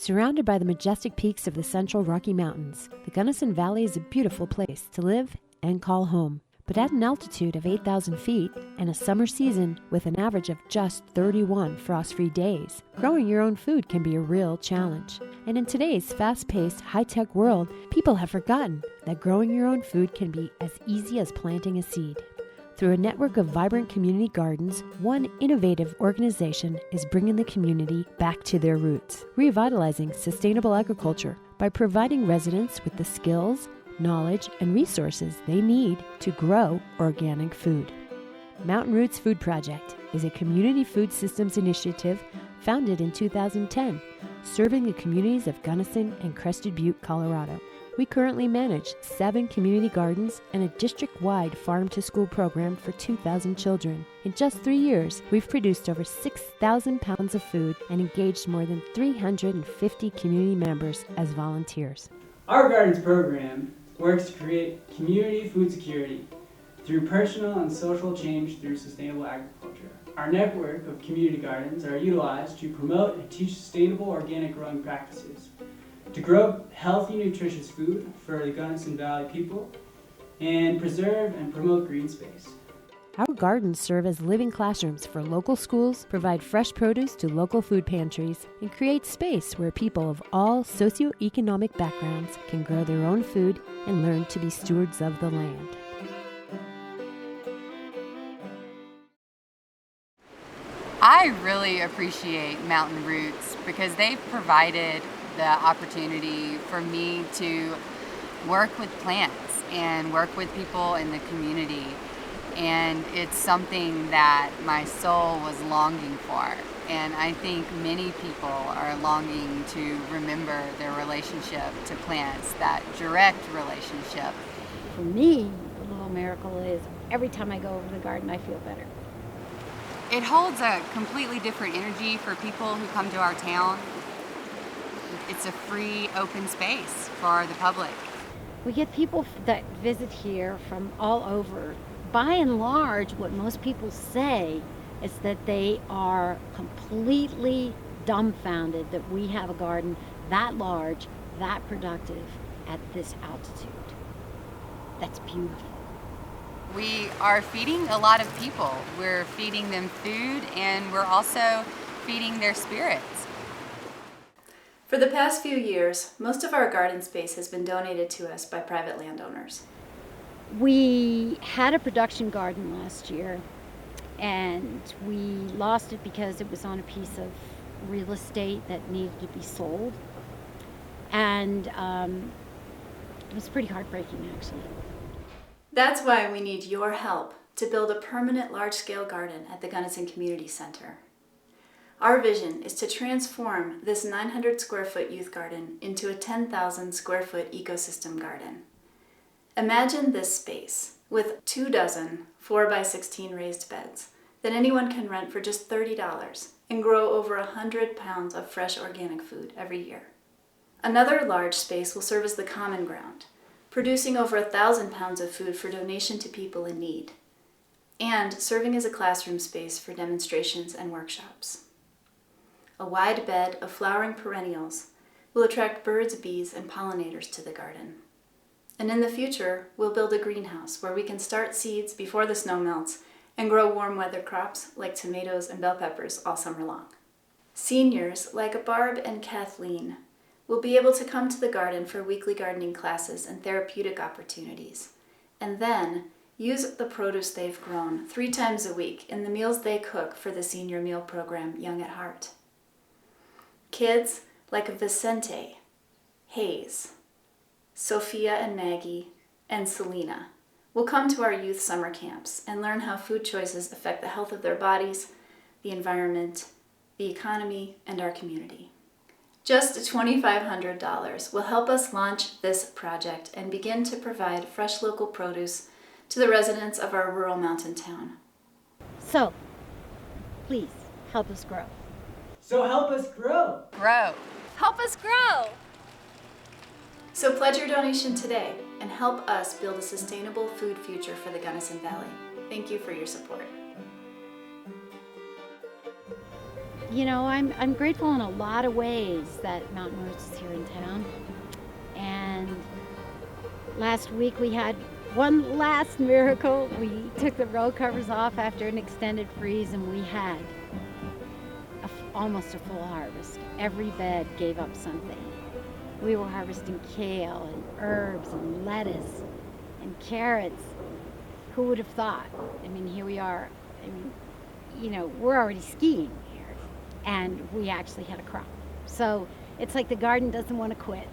Surrounded by the majestic peaks of the central Rocky Mountains, the Gunnison Valley is a beautiful place to live and call home. But at an altitude of 8,000 feet and a summer season with an average of just 31 frost-free days, growing your own food can be a real challenge. And in today's fast-paced, high-tech world, people have forgotten that growing your own food can be as easy as planting a seed. Through a network of vibrant community gardens, one innovative organization is bringing the community back to their roots, revitalizing sustainable agriculture by providing residents with the skills, knowledge, and resources they need to grow organic food. Mountain Roots Food Project is a community food systems initiative founded in 2010, serving the communities of Gunnison and Crested Butte, Colorado. We currently manage 7 community gardens and a district-wide farm-to-school program for 2,000 children. In just 3 years, we've produced over 6,000 pounds of food and engaged more than 350 community members as volunteers. Our Gardens program works to create community food security through personal and social change through sustainable agriculture. Our network of community gardens are utilized to promote and teach sustainable organic growing practices, to grow healthy, nutritious food for the Gunnison Valley people, and preserve and promote green space. Our gardens serve as living classrooms for local schools, provide fresh produce to local food pantries, and create space where people of all socioeconomic backgrounds can grow their own food and learn to be stewards of the land. I really appreciate Mountain Roots because they've provided the opportunity for me to work with plants and work with people in the community. And it's something that my soul was longing for. And I think many people are longing to remember their relationship to plants, that direct relationship. For me, the little miracle is every time I go over to the garden, I feel better. It holds a completely different energy for people who come to our town. It's a free, open space for the public. We get people that visit here from all over. By and large, what most people say is that they are completely dumbfounded that we have a garden that large, that productive at this altitude. That's beautiful. We are feeding a lot of people. We're feeding them food, and we're also feeding their spirits. For the past few years, most of our garden space has been donated to us by private landowners. We had a production garden last year, and we lost it because it was on a piece of real estate that needed to be sold. And it was pretty heartbreaking, actually. That's why we need your help to build a permanent large-scale garden at the Gunnison Community Center. Our vision is to transform this 900 square foot youth garden into a 10,000 square foot ecosystem garden. Imagine this space with 24 4x16 raised beds that anyone can rent for just $30 and grow over 100 pounds of fresh organic food every year. Another large space will serve as the common ground, producing over 1,000 pounds of food for donation to people in need, and serving as a classroom space for demonstrations and workshops. A wide bed of flowering perennials will attract birds, bees, and pollinators to the garden. And in the future, we'll build a greenhouse where we can start seeds before the snow melts and grow warm weather crops like tomatoes and bell peppers all summer long. Seniors like Barb and Kathleen will be able to come to the garden for weekly gardening classes and therapeutic opportunities, and then use the produce they've grown 3 times a week in the meals they cook for the senior meal program Young at Heart. Kids like Vicente, Hayes, Sophia and Maggie, and Selena will come to our youth summer camps and learn how food choices affect the health of their bodies, the environment, the economy, and our community. Just $2,500 will help us launch this project and begin to provide fresh local produce to the residents of our rural mountain town. So, please help us grow. So help us grow. Grow. Help us grow! So pledge your donation today and help us build a sustainable food future for the Gunnison Valley. Thank you for your support. You know, I'm grateful in a lot of ways that Mountain Roots is here in town. And last week we had one last miracle. We took the row covers off after an extended freeze, and we had almost a full harvest. Every bed gave up something. We were harvesting kale and herbs and lettuce and carrots. Who would have thought? I mean, here we are. I mean, you know, we're already skiing here, and we actually had a crop. So it's like the garden doesn't want to quit.